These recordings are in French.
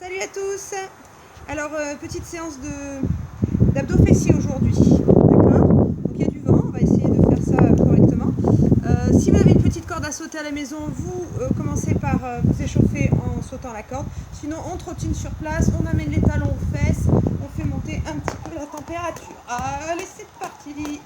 Salut à tous. Alors, petite séance d'abdos fessiers aujourd'hui. D'accord? Donc il y a du vent, on va essayer de faire ça correctement. Si vous avez une petite corde à sauter à la maison, vous commencez par vous échauffer en sautant la corde. Sinon, on trottine sur place, on amène les talons aux fesses, on fait monter un petit peu la température. Allez, c'est parti!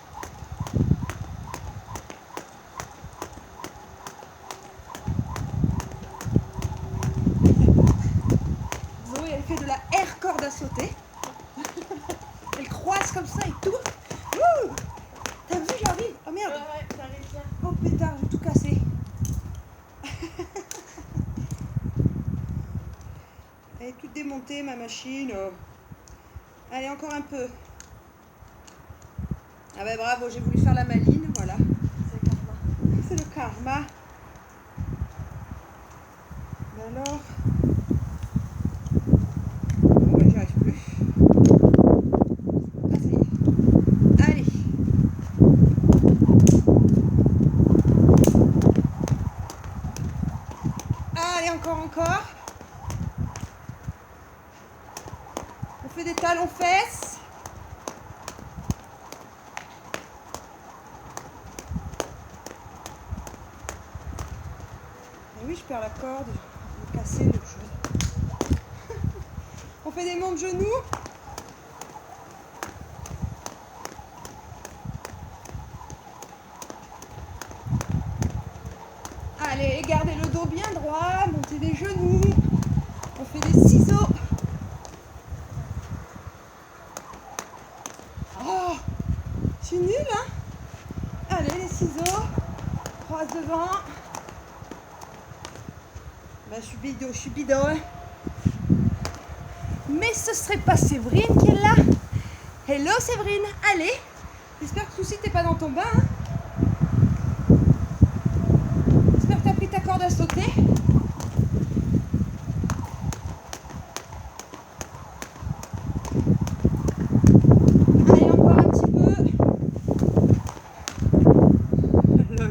Zoé, elle fait de la air corde à sauter. Elle croise comme ça et tout. T'as vu, j'arrive? Oh merde! Ouais, t'arrives bien. Oh pétard, j'ai tout cassé. Elle est toute démontée, ma machine. Allez, encore un peu. Ah bah bravo, j'ai voulu faire la maline, voilà. C'est karma. C'est le karma. Mais alors... Bon, bah, j'y arrive plus. Ah, ça y est. Allez. Allez, encore. On fait des talons fesses. Et oui, je perds la corde. Je vais casser le jeu. On fait des montes genoux. Allez, gardez le dos bien droit, montez les genoux. On fait des ciseaux. Oh, je suis nulle, hein? Allez, les ciseaux. Croise devant. Ben, je suis bidon. Hein. Mais ce serait pas Séverine qui est là. Hello Séverine, allez. J'espère que Souci t'es pas dans ton bain. Hein. J'espère que t'as pris ta corde à sauter. Allez, encore un petit peu. Lol.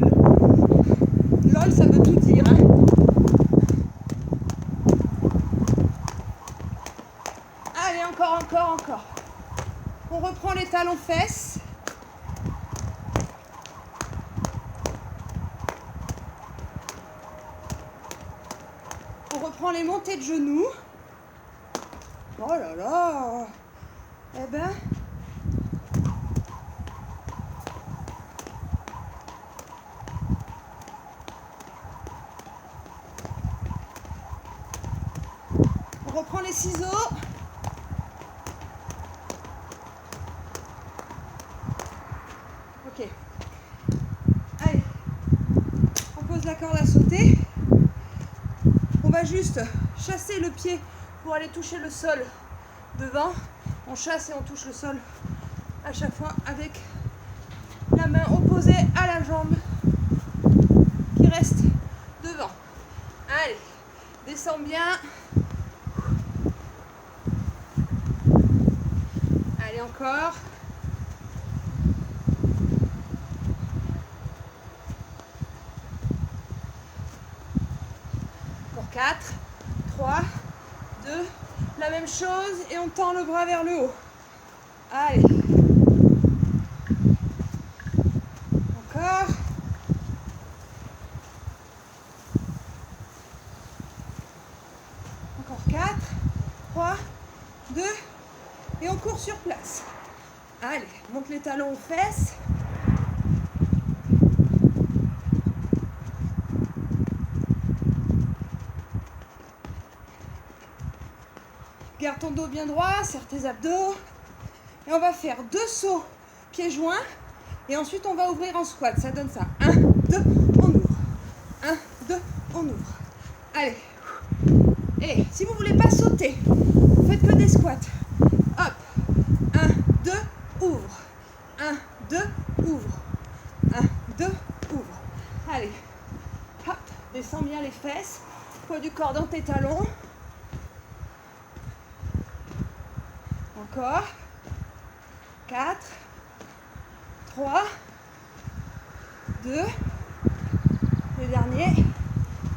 Lol, ça veut tout dire. Hein. Allez, encore. On reprend les talons fesses. On reprend les montées de genoux. Oh là là. Eh ben... On reprend les ciseaux. Ok. Allez. On pose la corde à sauter. On va juste chasser le pied pour aller toucher le sol devant. On chasse et on touche le sol à chaque fois avec la main opposée à la jambe qui reste devant. Allez, descends bien. Allez, encore. Encore 4, 3, 2, la même chose et on tend le bras vers le haut. Allez. Encore. Encore 4, 3, 2 et on court sur place. Allez, monte les talons aux fesses. Garde ton dos bien droit, serre tes abdos. Et on va faire 2 sauts pieds joints. Et ensuite, on va ouvrir en squat. Ça donne ça. 1, 2, on ouvre. 1, 2, on ouvre. Allez. Et si vous ne voulez pas sauter, faites que des squats. Hop. 1, 2, ouvre. 1, 2, ouvre. 1, 2, ouvre. Allez. Hop. Descends bien les fesses. Poids du corps dans tes talons. Encore. 4, 3, 2, le dernier.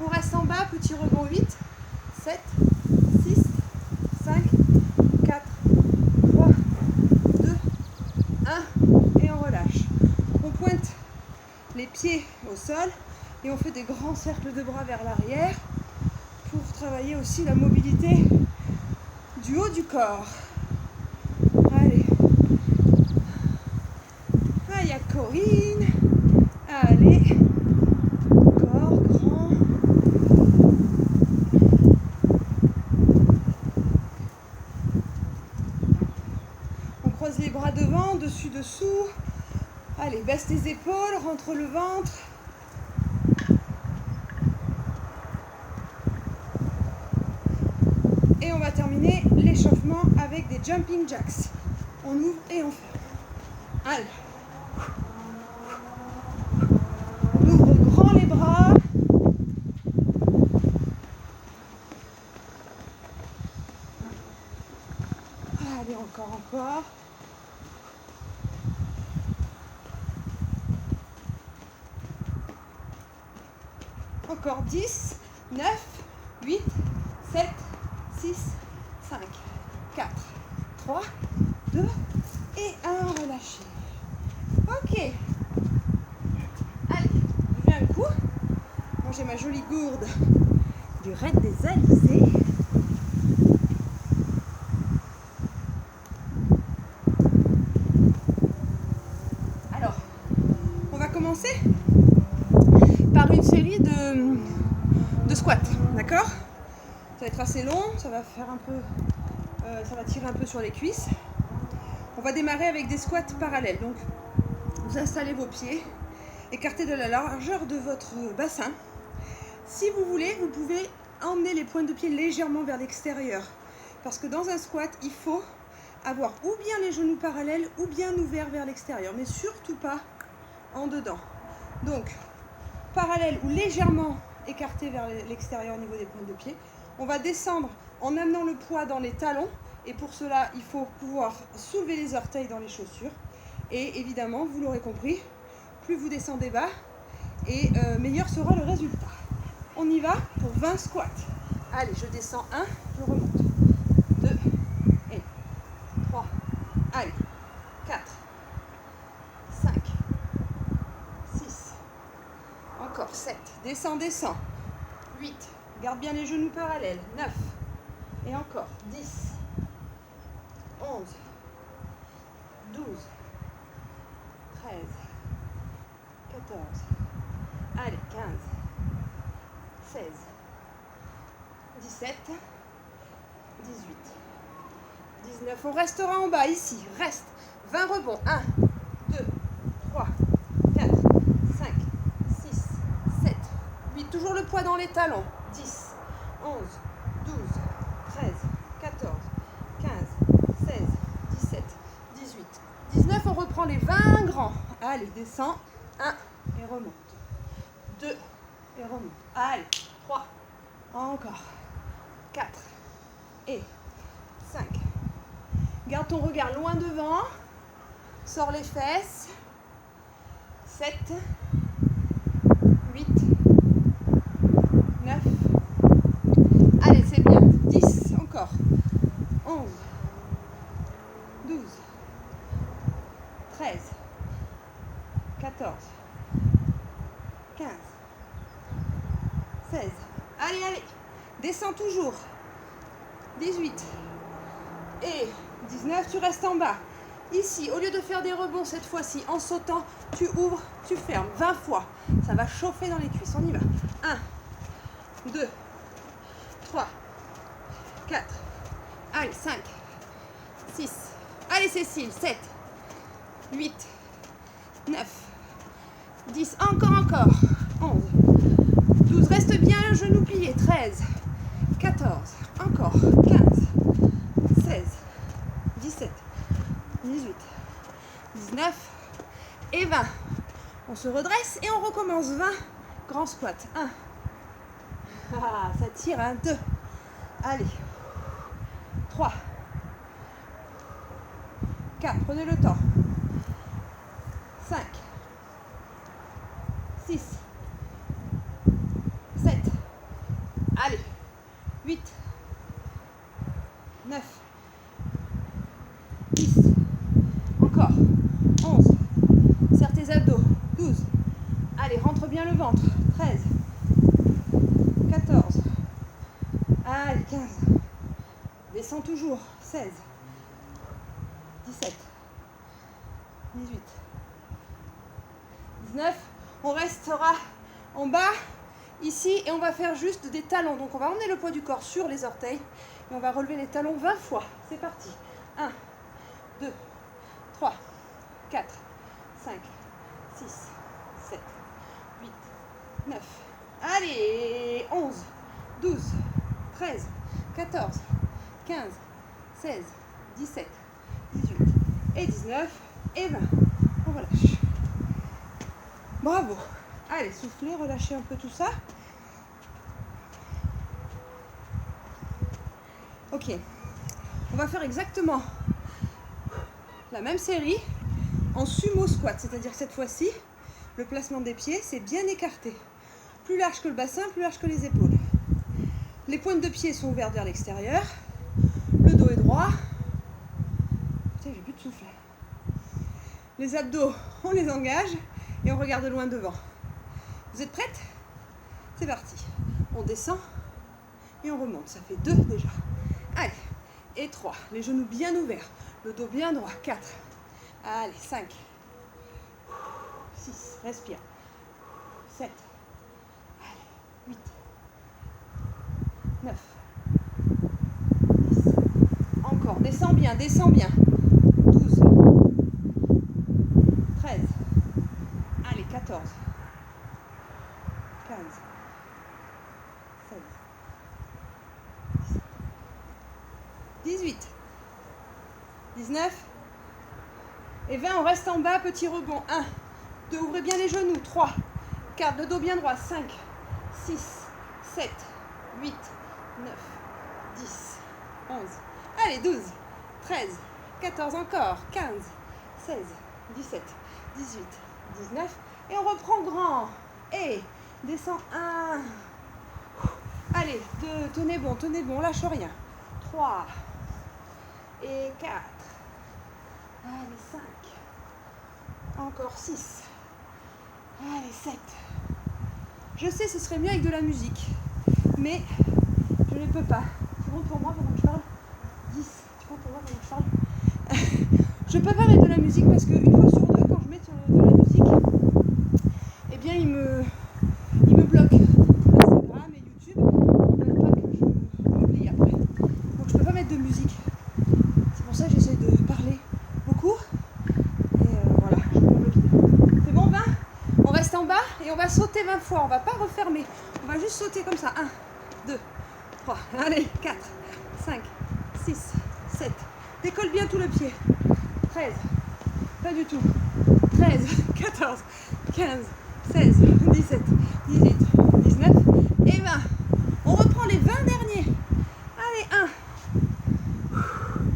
On reste en bas, petit rebond 8, 7, 6, pieds au sol et on fait des grands cercles de bras vers l'arrière pour travailler aussi la mobilité du haut du corps. Allez. Ah, il y a Corinne. Allez. Corps grand. On croise les bras devant, dessus, dessous. Allez, baisse tes épaules, rentre le ventre. Et on va terminer l'échauffement avec des jumping jacks. On ouvre et on ferme. Allez. On ouvre grand les bras. Allez, encore. Encore 10, 9, 8, 7, 6, 5, 4, 3, 2 et 1. Relâchez. Ok. Allez, je fais un coup. Moi j'ai ma jolie gourde du raid des Alizés. Alors, on va commencer par une série de squats, d'accord? Ça va être assez long, ça va faire un peu, ça va tirer un peu sur les cuisses. On va démarrer avec des squats parallèles. Donc, vous installez vos pieds, écartez de la largeur de votre bassin. Si vous voulez, vous pouvez emmener les pointes de pied légèrement vers l'extérieur. Parce que dans un squat, il faut avoir ou bien les genoux parallèles ou bien ouverts vers l'extérieur, mais surtout pas en dedans. Donc, parallèle ou légèrement écarté vers l'extérieur au niveau des pointes de pied. On va descendre en amenant le poids dans les talons et pour cela, il faut pouvoir soulever les orteils dans les chaussures. Et évidemment, vous l'aurez compris, plus vous descendez bas et meilleur sera le résultat. On y va pour 20 squats. Allez, je descends 1, je remonte. 2 et 3. Allez, 4, 5, 6. Encore 7. Descends. 8. Garde bien les genoux parallèles. 9. Et encore. 10. 11. 12. 13. 14. Allez, 15. 16. 17. 18. 19. On restera en bas ici. Reste. 20 rebonds. 1, 2, 3, 4, 5, 6, 7, 8. Toujours le poids dans les talons. 10, 11, 12, 13, 14, 15, 16, 17, 18, 19. On reprend les 20 grands. Allez, descends. 1 et remonte. 2 et remonte. Allez, 3. Encore. 4 et 5. Garde ton regard loin devant. Sors les fesses. 7, 8, 9. Allez, c'est bien. 10 encore. 11, 12, 13, 14, 15, 16. Allez. Descends toujours. 18 et 19. Tu restes en bas. Ici, au lieu de faire des rebonds cette fois-ci, en sautant, tu ouvres, tu fermes 20 fois. Ça va chauffer dans les cuisses. On y va. 1, 2, 3, 4. Allez, 5, 6. Allez, Cécile. 7, 8, 9, 10. Encore. 11, 12. Reste bien le genou plié. 13, 14. Encore. 15, 16, 17. 18, 19 et 20. On se redresse et on recommence. 20 grands squats. 1. Ah, ça tire. 2. Allez. 3. 4. Prenez le temps. 5. 6. 7. Allez. 8. 9. 10. Encore. 11. Serre tes abdos. 12. Allez, Descends toujours. 16, 17, 18, 19. On restera en bas, ici, et on va faire juste des talons. Donc on va emmener le poids du corps sur les orteils et on va relever les talons 20 fois. C'est parti. 1, 2, 3, 4, 5, 6, 7, 8, 9. Allez, 11, 12, 13, 14, 15, 16, 17, 18 et 19 et 20. On relâche. Bravo. Allez, soufflez, relâchez un peu tout ça. Ok. On va faire exactement la même série en sumo squat, c'est-à-dire que cette fois-ci, le placement des pieds, c'est bien écarté. Plus large que le bassin, plus large que les épaules. Les pointes de pied sont ouvertes vers l'extérieur. Le dos est droit. Putain, j'ai plus de souffle. Les abdos, on les engage et on regarde loin devant. Vous êtes prêtes? C'est parti. On descend et on remonte. Ça fait 2 déjà. Allez. Et 3. Les genoux bien ouverts. Le dos bien droit. 4. Allez, 5. 6. Respire. 7. Allez. 8. 9. 10. Encore. Descends bien, descends bien. 12. 13. Allez, 14. 15. 16. 18. 19. Et 20, on reste en bas, petit rebond. 1, 2, ouvrez bien les genoux. 3, 4, le dos bien droit. 5, 6, 7, 8, 9, 10, 11. Allez, 12, 13, 14 encore. 15, 16, 17, 18, 19. Et on reprend grand. Et descend 1. Allez, 2, tenez bon, on lâche rien. 3 et 4. Allez, 5. Encore 6. Allez, 7. Je sais, ce serait mieux avec de la musique. Mais je ne peux pas. Tu comptes pour moi pendant que je parle? 10. Tu comptes pour moi pendant que je parle? Je peux pas mettre de la musique parce qu'une fois sur deux, quand je mets de la musique, eh bien, il me bloque. Instagram et YouTube, ils ne veulent pas que je m'oublie après. Donc, je peux pas mettre de musique. C'est pour ça que j'essaie de parler beaucoup. Et voilà, je coupe le vide. C'est bon, 20? On reste en bas et on va sauter 20 fois. On va pas refermer. On va juste sauter comme ça. 1, 2, 3. Allez, 4, 5, 6, 7. Décolle bien tout le pied. 13. Pas du tout. 13, 14, 15, 16, 17, 18, 19 et 20. On reprend les 20 derniers. Allez, 1,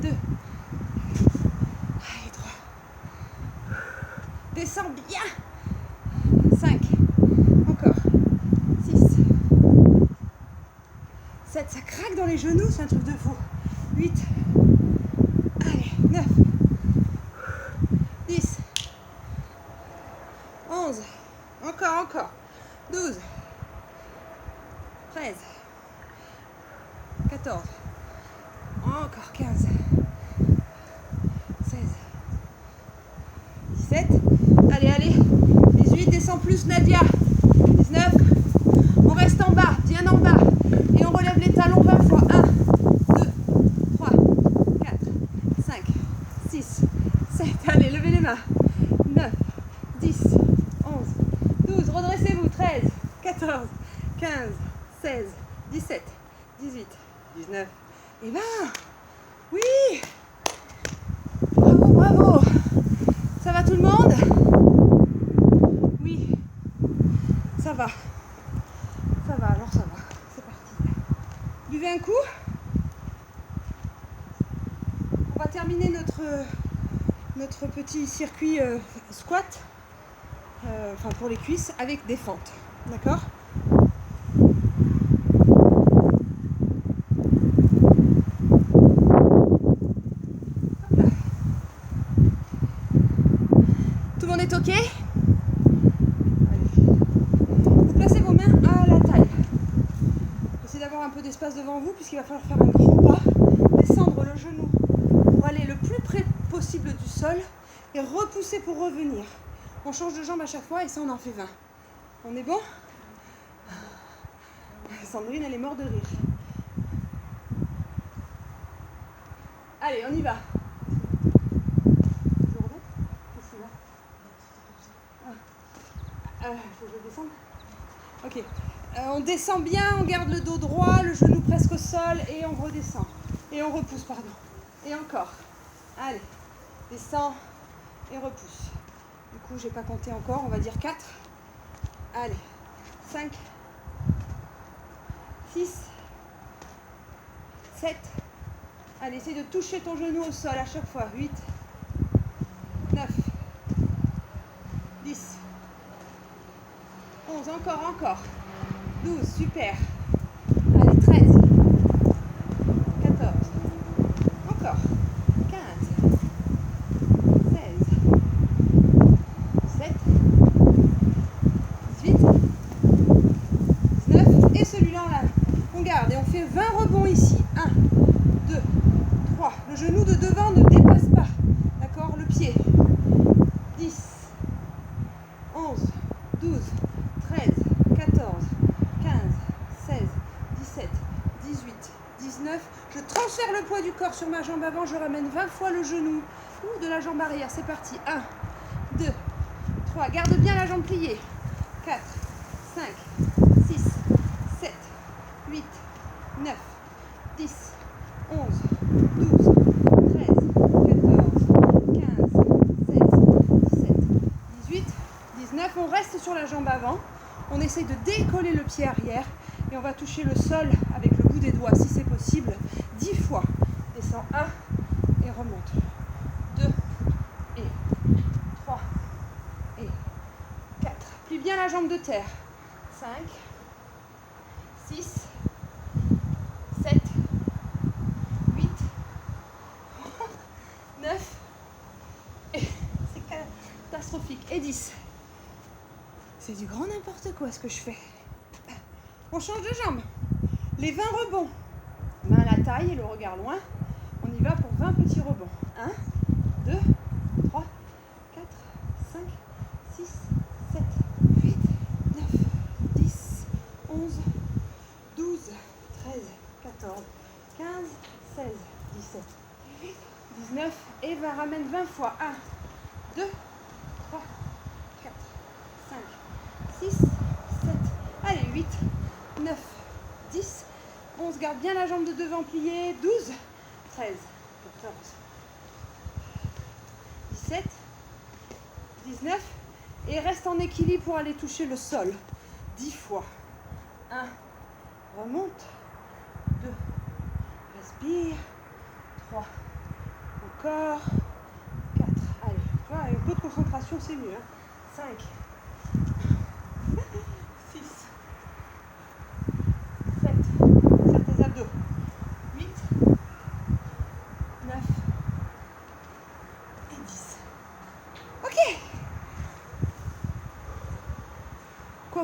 2, allez, 3. Descends bien. 5, encore. 6, 7, ça craque dans les genoux, c'est un truc de fou. 8, allez, 9, 10, 11, encore. 12, 13, 14, encore 15, 16, 17, allez, 18, descends plus Nadia, 19, on reste en bas, bien en bas, et on relève les talons 20 fois, 1, 2, 3, 4, 5, 6, 7, allez, levez les mains, 9, 10, 11, 12, redressez-vous, 13, 14, 15, 16, 17, 18, 19 et 20. Oui! Bravo! Ça va tout le monde? Oui. Ça va, alors ça va. C'est parti. Buvez un coup. On va terminer notre petit circuit squat, enfin pour les cuisses, avec des fentes. D'accord? Tout le monde est OK? Allez. Vous placez vos mains à la taille. Essayez d'avoir un peu d'espace devant vous puisqu'il va falloir faire un grand trop bas, descendre le genou pour aller le plus près possible du sol et repousser pour revenir. On change de jambe à chaque fois et ça on en fait 20. On est bon? Sandrine elle est morte de rire. Allez, on y va. Je remets? Qu'est-ce qu'il y a? Faut que je descende? Ok. On descend bien, on garde le dos droit, le genou presque au sol et on redescend. Et on repousse, pardon. Et encore. Allez. Descend et repousse. Du coup, j'ai pas compté encore, on va dire 4. Allez. 5. 6. 7. Allez, essaye de toucher ton genou au sol à chaque fois. 8. 9. 10. 11. Encore. 12. Super. Allez, 13. 14. Encore. 15. 16. 17. 18. 19. Et celui-là, on garde. Et on fait 20 rebonds ici. 1, 2, 3. Le genou de devant ne dépasse pas. D'accord? Le pied. 10. 11. 12. 13. 14. 15. 16. 17. 18. 19. Je transfère le poids du corps sur ma jambe avant. Je ramène 20 fois le genou ou de la jambe arrière. C'est parti. 1, 2, 3. Garde bien la jambe pliée. 4, 5, 6, 7, 8, 9, 10, 11, 12, 13, 14, 15, 16, 17, 18, 19. On reste sur la jambe avant. On essaye de décoller le pied arrière et on va toucher le sol avec le bout des doigts si c'est possible 10 fois. Descends 1 et remonte. 2 et 3 et 4. Plie bien la jambe de terre. 5, 6, 7, 8, 9, et c'est catastrophique, et 10. C'est du grand n'importe quoi ce que je fais. On change de jambe. Les 20 rebonds. Main à la taille et le regard loin. On y va pour 20 petits rebonds. 1, 2, 3, 4, 5, 6, 7, 8, 9, 10, 11, 12, 13, 14, 15, 16, 17, 18, 19 et 20. Ramène 20 fois. 1, 2, 3, 4, 5, 6, 7, allez, 8, 9, 10, 11. Garde bien la jambe de devant pliée. 12, 13, 14, 17, 19. Et reste en équilibre pour aller toucher le sol. 10 fois. 1, remonte. 2, respire. 3, encore. 4, allez, voilà, un peu de concentration, c'est mieux. 5, 6, 7, serre tes abdos. 8, 9 et 10. Ok.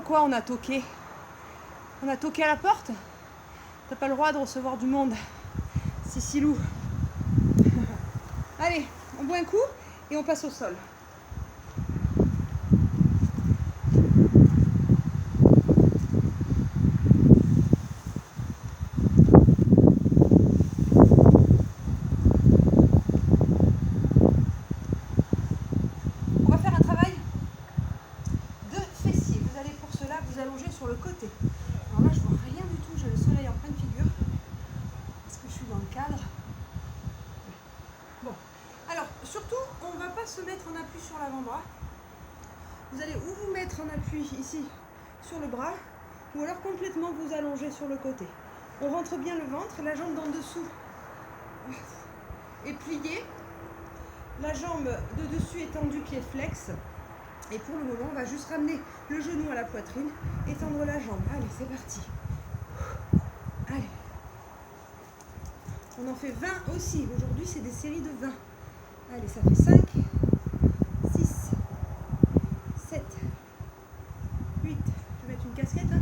Quoi, on a toqué. On a toqué à la porte. T'as pas le droit de recevoir du monde. Cicilou. Allez, on boit un coup et on passe au sol. On va faire un travail de fessiers. Vous allez pour cela vous allonger sur le côté. Alors là, je vois rien du tout. J'ai le soleil en pleine figure. Est-ce que je suis dans le cadre? Bon. Alors, surtout, on ne va pas se mettre en appui sur l'avant-bras. Vous allez ou vous mettre en appui ici sur le bras, ou alors complètement vous allonger sur le côté. On rentre bien le ventre, la jambe d'en dessous est pliée, la jambe de dessus est tendue, pied flex. Et pour le moment, on va juste ramener le genou à la poitrine et tendre la jambe. Allez, c'est parti. Allez. On en fait 20 aussi. Aujourd'hui, c'est des séries de 20. Allez, ça fait 5, 6, 7, 8. Je vais mettre une casquette. 9,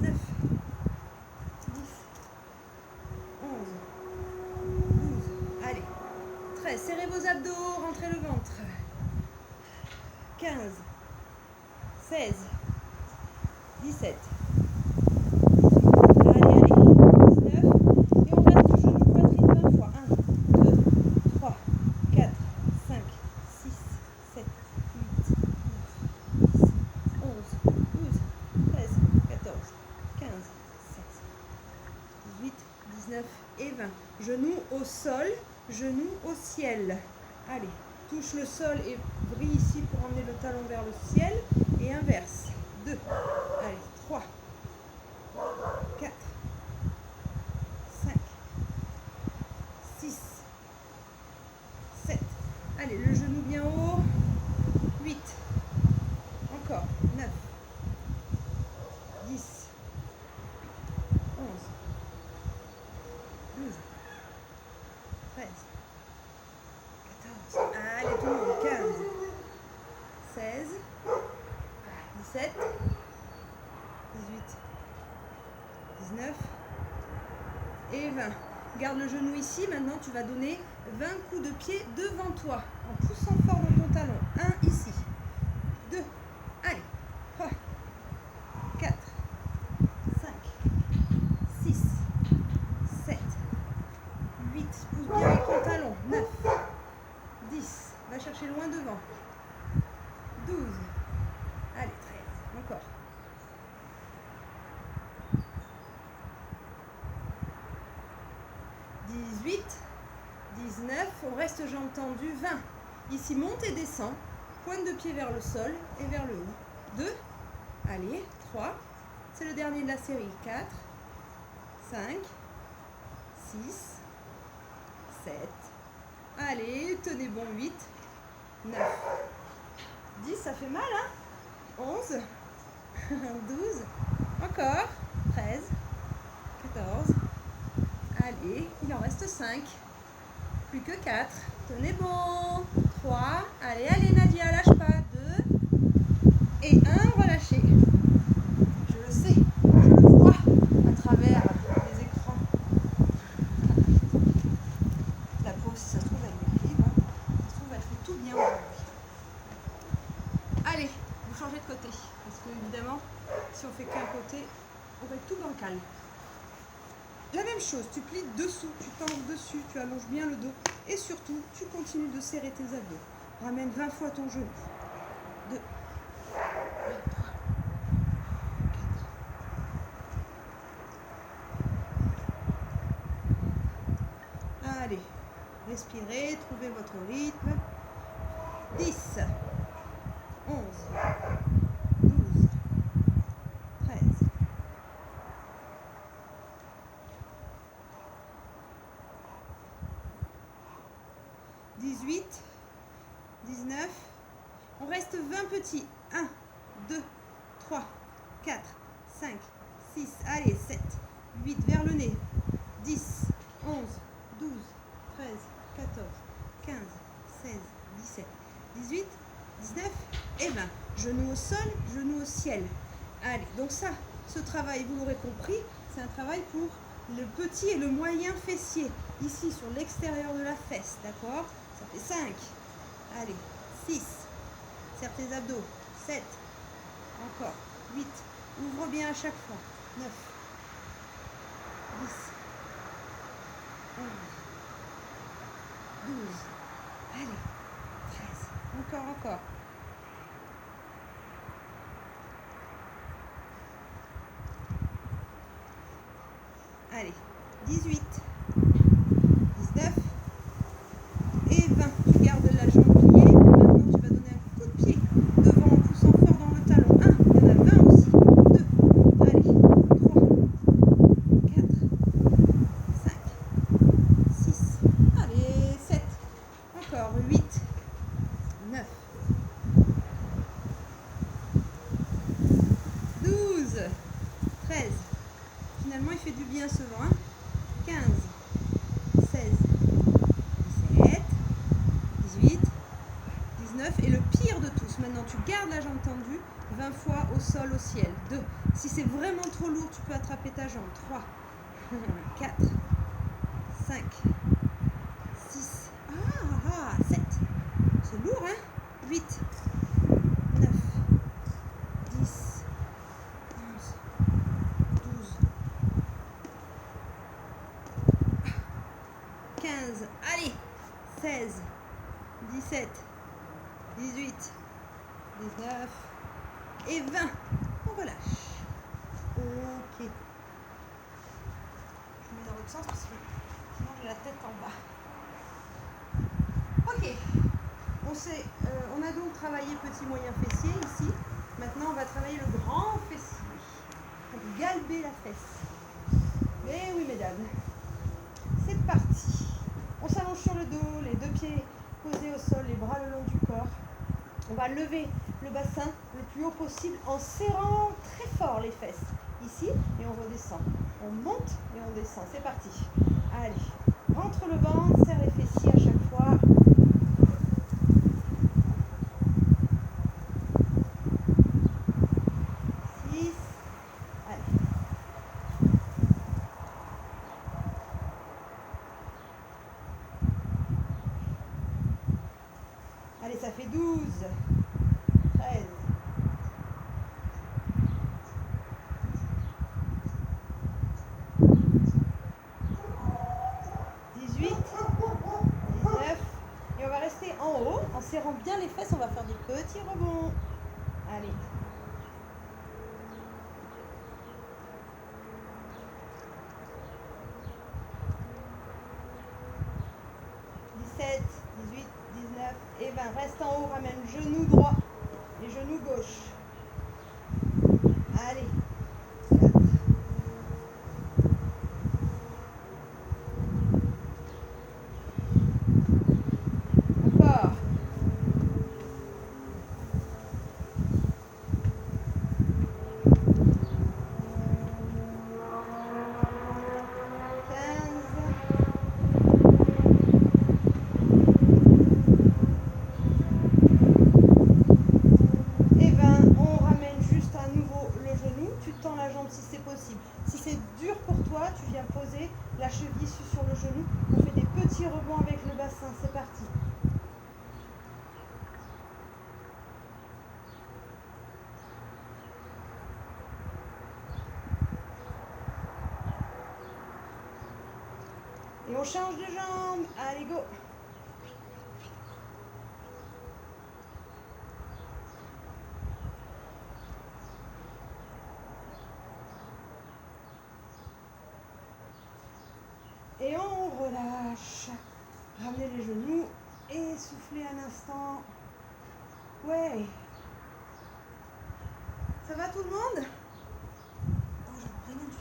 10, 11, 13, serrez vos abdos, rentrez le ventre. 15, 16, 17. Allez, allez. 19. Et on reste du genou poitrine 20 fois. 1, 2, 3, 4, 5, 6, 7, 8, 9, 10, 11, 12, 13, 14, 15, 16, 18, 19 et 20. Genoux au sol, genoux au ciel. Allez, touche le sol et brille ici pour emmener le talon vers le ciel. Et inverse. 2, allez, 3, 4, 5, 6, 7. Allez, le genou bien haut. 8. Encore. 9, 10, 11, 12, 13, 14. Allez, tout le monde. 15, 16, 17, 18, 19 et 20. Garde le genou ici. Maintenant, tu vas donner 20 coups de pied devant toi en poussant fort dans ton talon. 1 ici. 2. Allez. 3, 4, 5, 6, 7, 8. Pousse bien avec ton talon. 9, 10. Va chercher loin devant. 12. Allez, 13. Encore. 18, 19, on reste jambes tendues, 20. Ici, monte et descend, pointe de pied vers le sol et vers le haut. 2, allez, 3, c'est le dernier de la série. 4, 5, 6, 7, allez, tenez bon, 8, 9, 10, ça fait mal, hein? 11, 12, encore, 13, 14, allez, il en reste 5, plus que 4, tenez bon, 3, allez, allez Nadia, lâche pas, 2, et 1, relâchez. Je le sais, je le vois à travers les écrans. La pause, si ça se trouve, elle est libre, ça se trouve, elle fait tout bien aujourd'hui. Allez, vous changez de côté, parce que évidemment, si on fait qu'un côté, on va être tout bancal. La même chose, tu plies dessous, tu t'enlèves dessus, tu allonges bien le dos et surtout, tu continues de serrer tes abdos. Ramène 20 fois ton genou. 2, 3, 4. Allez, respirez, trouvez votre rythme. 10, 11, 12, 13. 18, 19, on reste 20 petits. 1, 2, 3, 4, 5, 6, allez, 7, 8, vers le nez. 10, 11, 12, 13, 14, 15, 16, 17, 18, 19 et 20. Genoux au sol, genoux au ciel. Allez, donc ça, ce travail, vous l'aurez compris, c'est un travail pour le petit et le moyen fessier. Ici, sur l'extérieur de la fesse, d'accord? Ça fait 5. Allez, 6. Serre tes abdos. 7. Encore. 8. Ouvre bien à chaque fois. 9. 10. 11. 12. Allez. 13. Encore. Allez. 18. 19. Et 20, tu gardes la jambe pliée. Maintenant, tu vas donner un coup de pied devant en poussant fort dans le talon. 1, il y en a 20 aussi. 2, allez, 3, 4, 5, 6, allez, 7, encore, 8, 9, 12, 13. Finalement, il fait du bien ce vent. 15, 16, 17, 18, 19 et le pire de tous, maintenant tu gardes la jambe tendue 20 fois au sol, au ciel. 2, si c'est vraiment trop lourd, tu peux attraper ta jambe. 3, 4, 5, 6, lourd, hein. 8, 9, 10, 11, 12, 15, allez, 16, 17, 18, 19 et 20. On relâche. Ok. Je mets dans l'autre sens parce que sinon j'ai la tête en bas. Ok. On a donc travaillé petit moyen fessier ici. Maintenant on va travailler le grand fessier pour galber la fesse. Et oui mesdames, c'est parti. On s'allonge sur le dos, les deux pieds posés au sol, les bras le long du corps. On va lever le bassin le plus haut possible en serrant très fort les fesses. Ici, et on redescend. On monte et on descend. C'est parti. Allez, rentre le ventre, serre les fessiers à chaque fois. 6. Allez. Allez, ça fait 12. 13. 18. 19. Et on va rester en haut, en serrant bien les fesses. On va faire des petits rebonds. Allez. 17, 18, 19 et 20. Reste en haut, ramène genou droit et genou gauche. Allez. 4. Encore. 15. Et 20. On ramène juste à nouveau le genou. Tu tends la jambe si c'est possible. Si c'est dur pour toi, tu viens poser la cheville sur le genou. On fait des petits rebonds avec le bassin. C'est parti. Et on change de jambe. Allez, go. Et on relâche. Ramenez les genoux et soufflez un instant. Ouais. Ça va tout le monde? Oh, j'en rien du tout.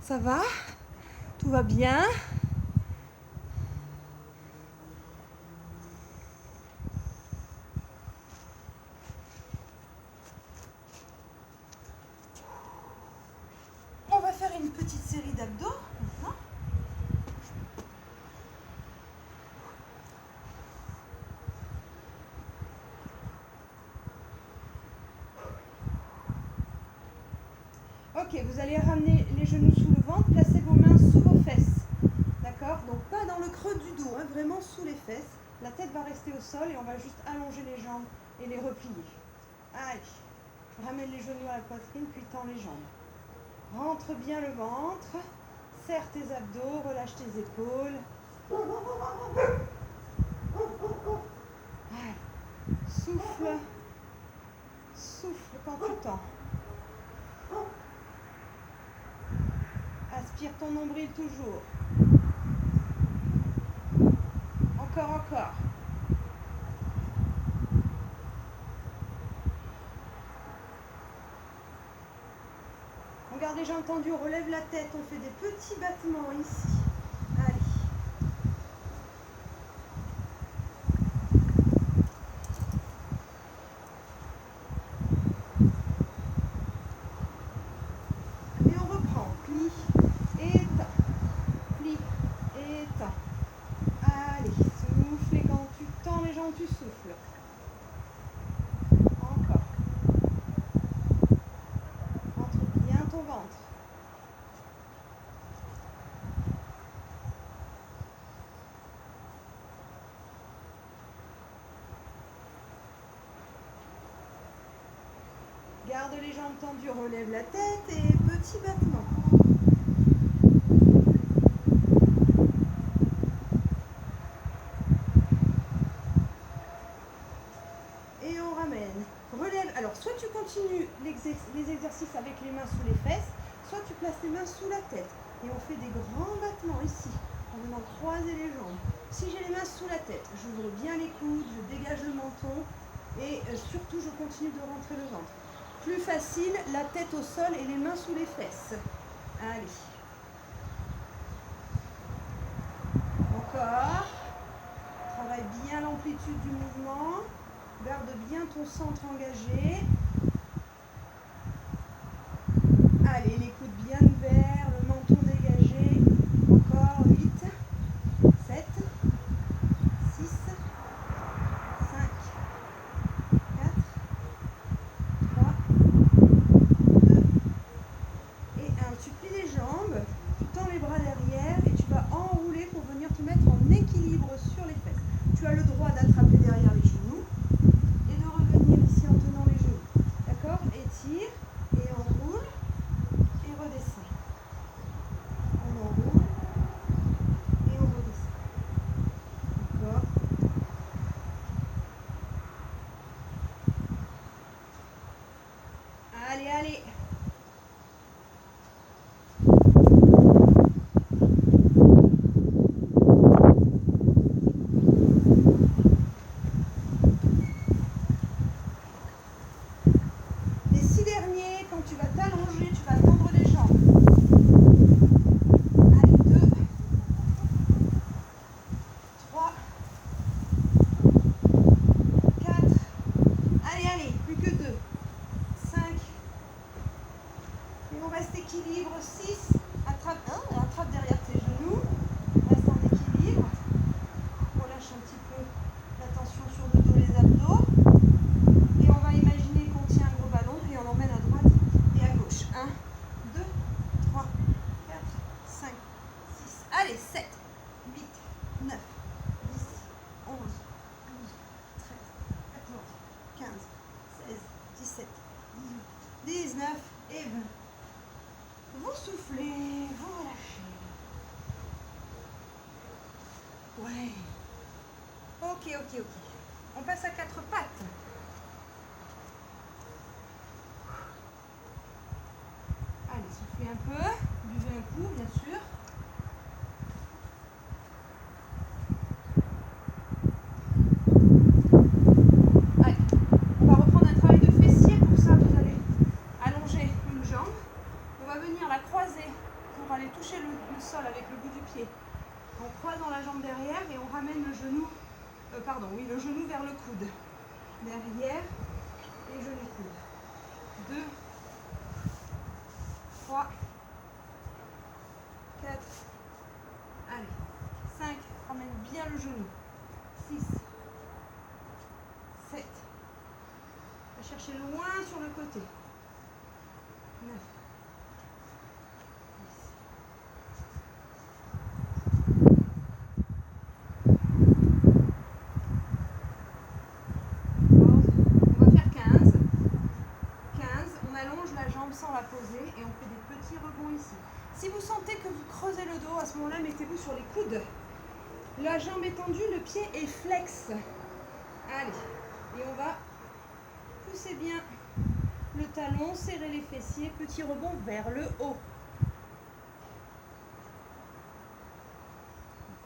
Ça va? Tout va bien? On va faire une petite série d'abdos maintenant. Ok, vous allez ramener les genoux sous le ventre, placez vos mains sous vos fesses. D'accord? Donc pas dans le creux du dos, hein, vraiment sous les fesses. La tête va rester au sol et on va juste allonger les jambes et les replier. Allez, ramène les genoux à la poitrine, puis tends les jambes. Rentre bien le ventre, serre tes abdos, relâche tes épaules. Allez, souffle, souffle quand tu tends. Aspire ton nombril toujours. Encore. On garde les jambes tendues, on relève la tête, on fait des petits battements ici. Allez. Et on reprend. Plie et tends. Plie et tends. Allez, souffle et quand tu tends les jambes, tu souffles. Encore. Rentre bien ton ventre. Garde les jambes tendues, relève la tête et petit battement. Et on ramène. Relève. Alors, soit tu continues les exercices avec les mains sous les fesses, soit tu places les mains sous la tête. Et on fait des grands battements ici, en venant croiser les jambes. Si j'ai les mains sous la tête, j'ouvre bien les coudes, je dégage le menton et surtout je continue de rentrer le ventre. Plus facile, la tête au sol et les mains sous les fesses. Allez. Encore. Travaille bien l'amplitude du mouvement. Garde bien ton centre engagé. Allez, les coudes bien ouverts, le menton dégagé. Encore 8, 7, 6, 5, 4, 3, 2 et 1. Tu plies les jambes, tu tends les bras derrière et tu vas enrouler pour venir te mettre en équilibre sur les fesses. Tu as le droit d'attraper derrière les genoux et de revenir ici en tenant les genoux. D'accord? Étire et enroule et redescend. On enroule et on redescend. D'accord? Allez, allez! Les 6 derniers, quand tu vas t'allonger, tu vas tendre les jambes. Allez, 2, 3, 4. Allez, allez, plus que 2. 5. Et on reste équilibre. 6. Attrape derrière tes genoux. Reste en équilibre. Relâche un petit peu la tension sur le dos, les abdos. Et on va imaginer qu'on tient un gros ballon et on l'emmène à droite et à gauche. 1, 2, 3, 4, 5, 6. Allez, 7, 8, 9, 10, 11, 12, 13, 14, 15, 16, 17, 18, 19 et 20. Vous soufflez, vous relâchez. Ouais. Ok. On passe à 4 pattes. Allez, soufflez un peu. Buvez un coup, bien sûr. Allez, on va reprendre un travail de fessier. Pour ça, vous allez allonger une jambe. On va venir la croiser pour aller toucher le sol avec le bout du pied. On croise dans la jambe derrière et on ramène le genou, le genou vers le coude. Derrière et genou coude. 2, 3, 4, allez, 5, ramène bien le genou. 6, 7, va chercher loin sur le côté. 9, 10. On va faire 15. 15, on allonge la jambe sans la poser et on fait des petits rebonds ici. Si vous sentez que vous creusez le dos, à ce moment-là, mettez-vous sur les coudes. La jambe est tendue, le pied est flex. Allez, et on va pousser bien le talon, serrer les fessiers, petit rebond vers le haut.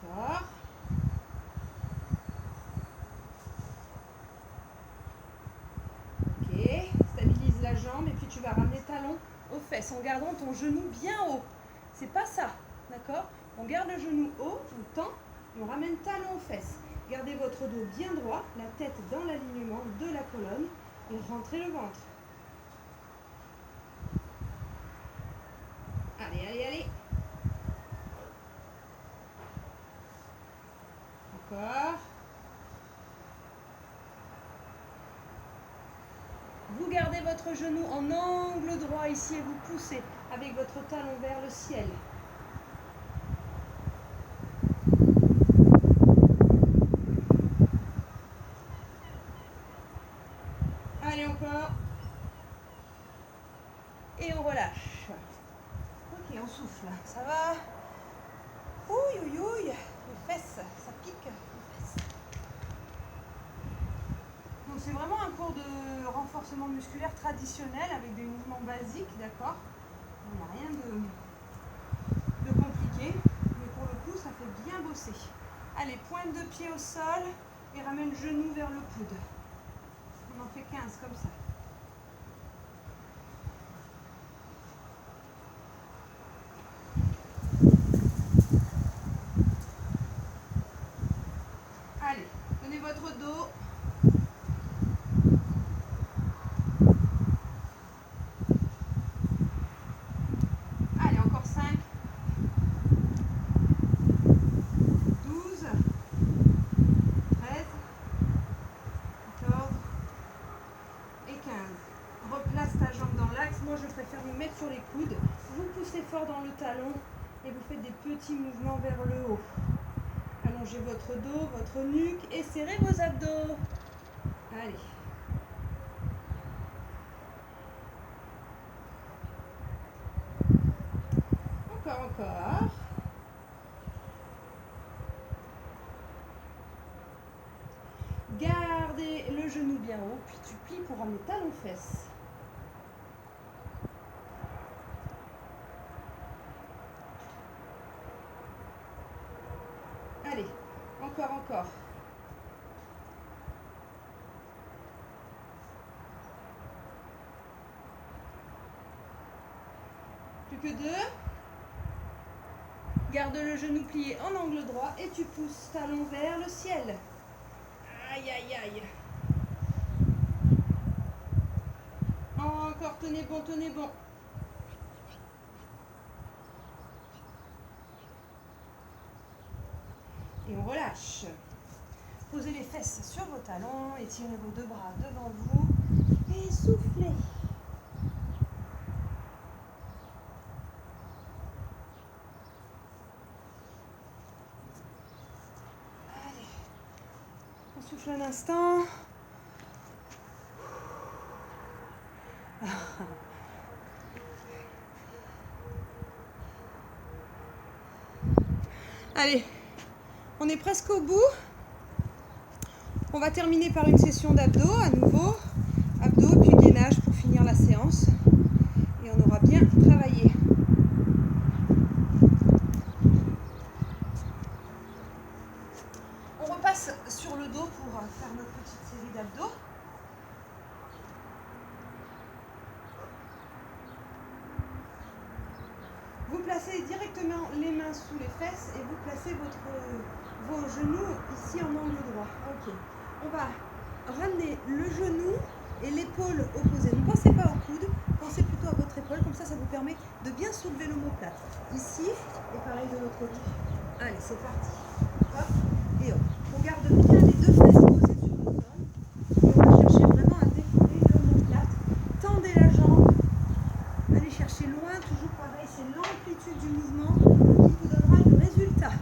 D'accord. Ok, stabilise la jambe et puis tu vas ramener talon aux fesses en gardant ton genou bien haut. C'est pas ça, d'accord? On garde le genou haut, on tend et on ramène talon aux fesses. Gardez votre dos bien droit, la tête dans l'alignement de la colonne et rentrez le ventre. Allez. Encore. Vous gardez votre genou en angle droit ici et vous poussez avec votre talon vers le ciel. Allez encore. musculaire traditionnel avec des mouvements basiques, d'accord? Il n'y a rien de compliqué, mais pour le coup, ça fait bien bosser. Allez, pointe de pied au sol et ramène genou vers le coude. On en fait 15 comme ça. Allez, tenez votre dos. Allez, encore 5, 12, 13, 14 et 15. Replace ta jambe dans l'axe. Moi, je préfère me mettre sur les coudes. Vous poussez fort dans le talon et vous faites des petits mouvements vers le haut. Allongez votre dos, votre nuque et serrez vos abdos. Allez. Encore. Gardez le genou bien haut, puis tu plies pour ramener talon-fesses. Allez, encore. Plus que 2. Garde le genou plié en angle droit et tu pousses talon vers le ciel. Aïe, aïe, aïe. Encore, tenez bon. Et on relâche. Posez les fesses sur vos talons, étirez vos deux bras devant vous et soufflez. Allez, on souffle un instant. Allez, on est presque au bout. On va terminer par une session d'abdos à nouveau. Abdos puis gainage pour finir la séance. Et on aura bien travaillé. On repasse sur le dos pour faire notre petite série d'abdos. Vous placez directement les mains sous les fesses et vous placez vos genoux ici en angle droit. Ok. On va ramener le genou et l'épaule opposée. Ne pensez pas au coude, pensez plutôt à votre épaule. Comme ça vous permet de bien soulever l'omoplate. Ici et pareil de l'autre côté. Allez, c'est parti. Hop et hop. On garde bien les deux fesses posées sur le sol. Et on va chercher vraiment à décoller l'omoplate. Tendez la jambe. Allez chercher loin, toujours pareil, c'est l'amplitude du mouvement qui vous donnera le résultat.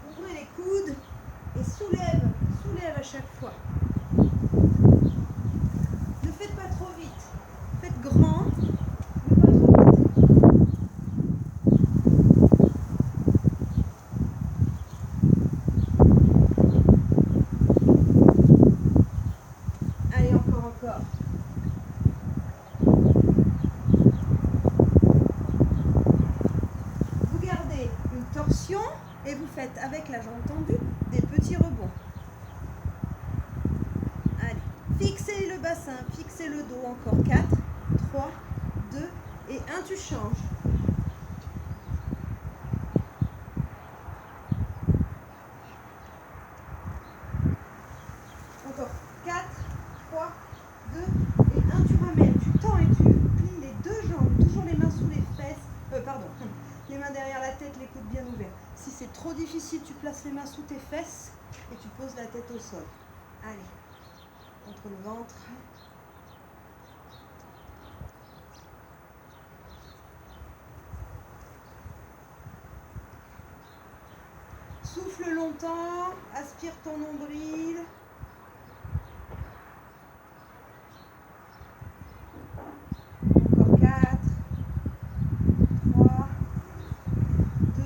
Ouvrez les coudes et soulève à chaque fois. Ne faites pas trop vite, faites grand, mais pas trop vite. Allez, encore. Vous gardez une torsion et vous faites avec la jambe tendue des petits rebonds. Allez, fixez le bassin, fixez le dos. Encore 4, 3, 2 et 1, tu changes. Encore 4, 3, 2 et 1, tu ramènes. Tu tends et tu plies les deux jambes. Toujours les mains sous les fesses. Les mains derrière la tête, les coudes bien ouverts. Si c'est trop difficile, tu places les mains sous tes fesses et tu poses la tête au sol. Allez, contre le ventre. Souffle longtemps, aspire ton nombril. Encore 4, 3, 2,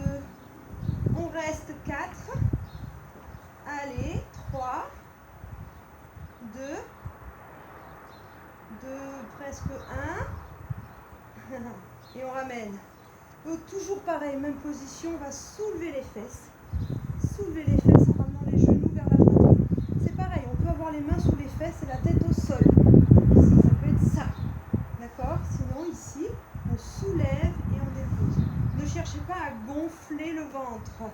on reste 4. Allez, 3, 2, toujours pareil, même position, on va soulever les fesses. Soulever les fesses en ramenant les genoux vers la poitrine. C'est pareil, on peut avoir les mains sous les fesses et la tête au sol. Ici, ça peut être ça. D'accord? Sinon, ici, on soulève et on dépose. Ne cherchez pas à gonfler le ventre.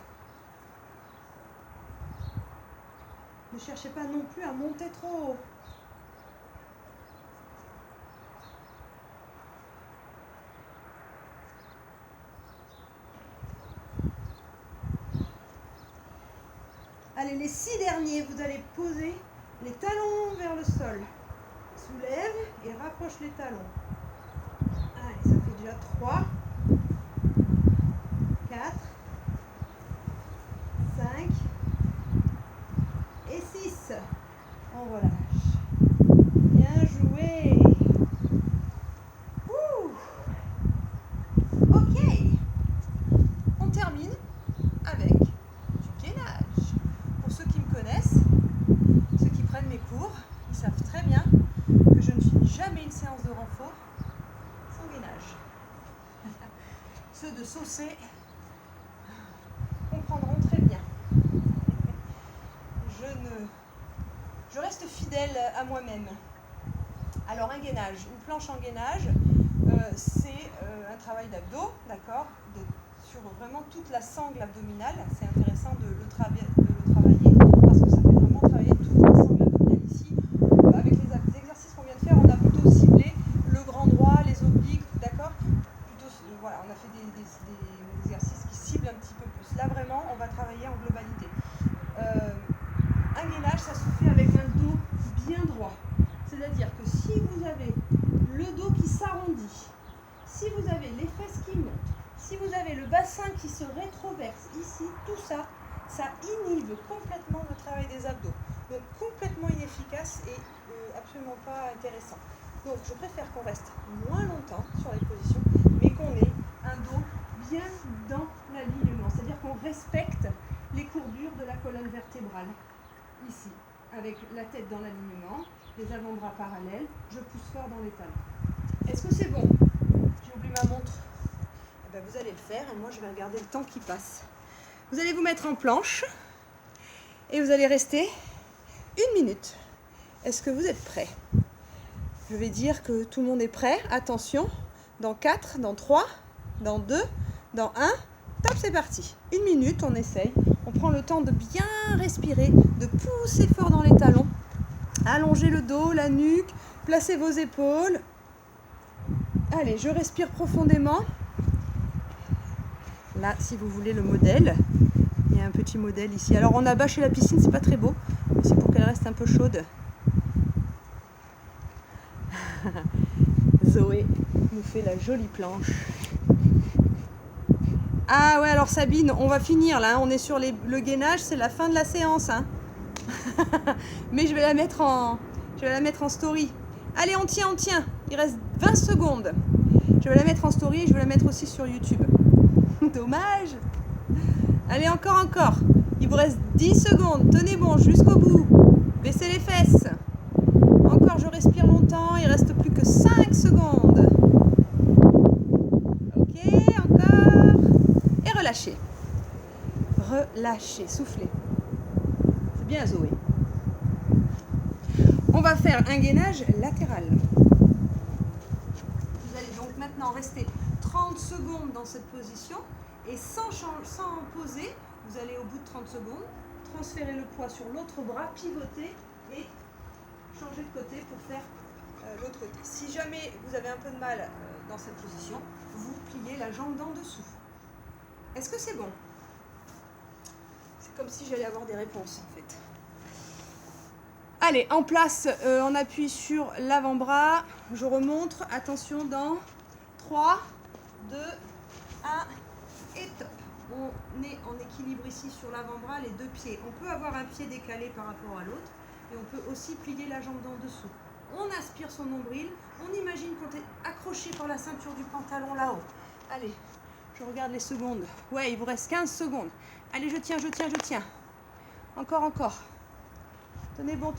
Ne cherchez pas non plus à monter trop haut. Allez, les 6 derniers, vous allez poser les talons vers le sol. Soulève et rapproche les talons. Allez, ça fait déjà 3, 4, 5 et 6. On relâche. Bien joué. Ouh. Ok. On termine avec du gainage. Pour ceux qui me connaissent, ceux qui prennent mes cours, ils savent très bien que je ne finis jamais une séance de renfort sans gainage. Ceux de Saucé comprendront très bien. Je reste fidèle à moi-même. Alors un gainage, une planche en gainage, c'est un travail d'abdos, d'accord, sur vraiment toute la sangle abdominale. C'est intéressant de le travailler parce que ça fait vraiment travailler toute la sangle abdominale ici. Avec les exercices qu'on vient de faire, on a plutôt ciblé le grand droit, les obliques, d'accord. Voilà, on a fait des exercices qui ciblent un petit peu plus. Là vraiment, on va travailler en globalité. Un gainage, ça se fait avec un dos bien droit. C'est-à-dire que si vous avez le dos qui s'arrondit, si vous avez les fesses qui montent, si vous avez le bassin qui se rétroverse ici, tout ça, ça inhibe complètement le travail des abdos. Donc complètement inefficace et absolument pas intéressant. Donc je préfère qu'on reste moins longtemps sur les positions, mais qu'on ait un dos bien dans l'alignement. C'est-à-dire qu'on respecte les courbures de la colonne vertébrale. Ici, avec la tête dans l'alignement, les avant-bras parallèles, je pousse fort dans les talons. Est-ce que c'est bon? J'ai oublié ma montre. Eh bien, vous allez le faire et moi je vais regarder le temps qui passe. Vous allez vous mettre en planche et vous allez rester 1 minute. Est-ce que vous êtes prêts? Je vais dire que tout le monde est prêt. Attention, dans 4, dans 3, dans 2, dans 1. Top, c'est parti. 1 minute, on essaye. On prend le temps de bien respirer, de pousser fort dans les talons. Allongez le dos, la nuque, placez vos épaules. Allez, je respire profondément. Là, si vous voulez le modèle, il y a un petit modèle ici. Alors, on a bâché la piscine, c'est pas très beau, mais c'est pour qu'elle reste un peu chaude. Zoé nous fait la jolie planche. Ah ouais, alors Sabine, on va finir là, on est sur le gainage, c'est la fin de la séance. Hein. Mais je vais la mettre en story. Allez, on tient. Il reste 20 secondes. Je vais la mettre en story et je vais la mettre aussi sur YouTube. Dommage. Allez, encore. Il vous reste 10 secondes. Tenez bon, jusqu'au bout. Baissez les fesses. Encore, je respire longtemps. Il reste plus que 5 secondes. Ok, encore. Et relâchez. Relâchez, soufflez. C'est bien, Zoé. On va faire un gainage latéral. Vous allez donc maintenant rester 30 secondes dans cette position et sans poser, vous allez au bout de 30 secondes transférer le poids sur l'autre bras, pivoter et changer de côté pour faire l'autre côté. Si jamais vous avez un peu de mal dans cette position, vous pliez la jambe d'en dessous. Est-ce que c'est bon? C'est comme si j'allais avoir des réponses en fait. Allez, en place, on appuie sur l'avant-bras. Je remonte. Attention dans 3, 2, 1 et top. On est en équilibre ici sur l'avant-bras, les deux pieds. On peut avoir un pied décalé par rapport à l'autre et on peut aussi plier la jambe d'en dessous. On aspire son nombril. On imagine qu'on est accroché par la ceinture du pantalon là-haut. Allez, je regarde les secondes. Ouais, il vous reste 15 secondes. Allez, je tiens. Encore. Tenez bon.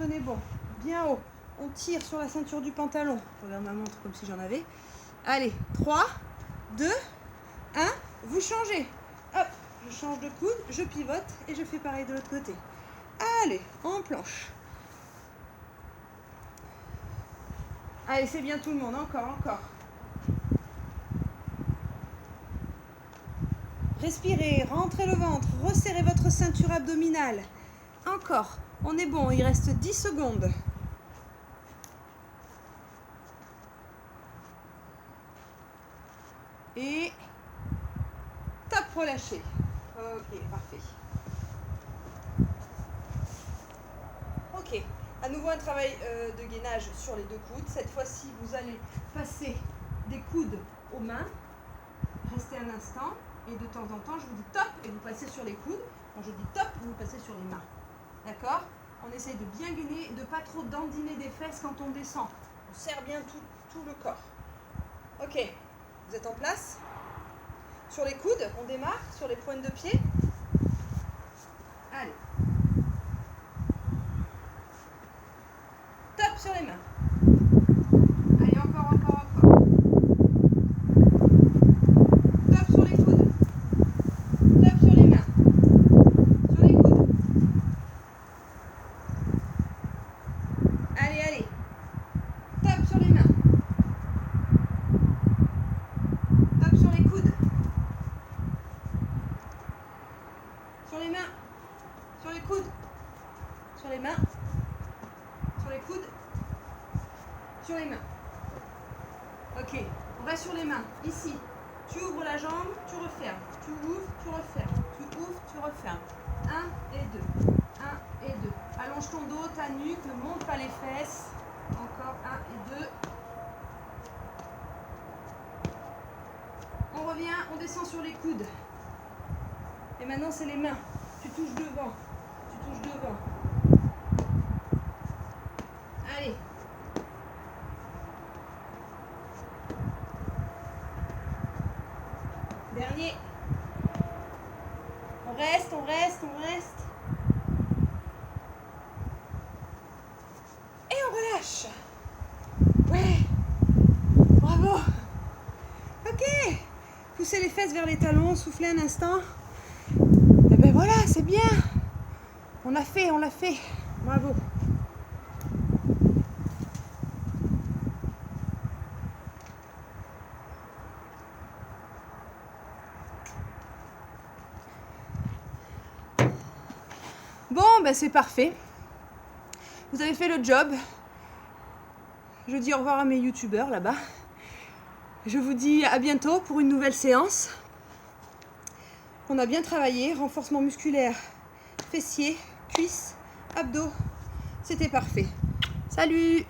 Bien haut. On tire sur la ceinture du pantalon. Je regarde ma montre comme si j'en avais. Allez, 3, 2, 1. vous changez. Hop, je change de coude, je pivote et je fais pareil de l'autre côté. Allez, en planche. Allez, c'est bien tout le monde, encore. Respirez, rentrez le ventre, resserrez votre ceinture abdominale. Encore, on est bon, il reste 10 secondes. Et top, relâchez. Ok, parfait. Ok, à nouveau un travail de gainage sur les deux coudes. Cette fois-ci, vous allez passer des coudes aux mains. Restez un instant et de temps en temps, je vous dis top et vous passez sur les coudes. Quand je dis top, vous passez sur les mains. D'accord? On essaye de bien gainer et de ne pas trop dandiner des fesses quand on descend. On serre bien tout le corps. Ok, vous êtes en place? Sur les coudes, on démarre, sur les pointes de pied. Allez. Top sur les mains. Allez, encore. Top sur les coudes. Top sur les mains. Sur les coudes. Allez. Top sur les mains. Top sur les coudes. Sur les mains. Sur les coudes. Sur les mains. Sur les coudes. Sur les mains. Ok, on reste sur les mains. Ici, tu ouvres la jambe, tu refermes. Tu ouvres, tu refermes. Tu ouvres, tu refermes. 1 et 2. 1 et 2. Allonge ton dos, ta nuque, ne monte pas les fesses. Encore 1 et 2. On revient, on descend sur les coudes. Et maintenant, c'est les mains. Tu touches devant. Allez. Dernier. On reste. Et on relâche. Ouais. Bravo. Ok. Poussez les fesses vers les talons, soufflez un instant. Et ben voilà, c'est bien. On l'a fait. Bravo. Bon, ben c'est parfait. Vous avez fait le job. Je dis au revoir à mes youtubeurs là-bas. Je vous dis à bientôt pour une nouvelle séance. On a bien travaillé, renforcement musculaire, fessiers, cuisses, abdos. C'était parfait. Salut!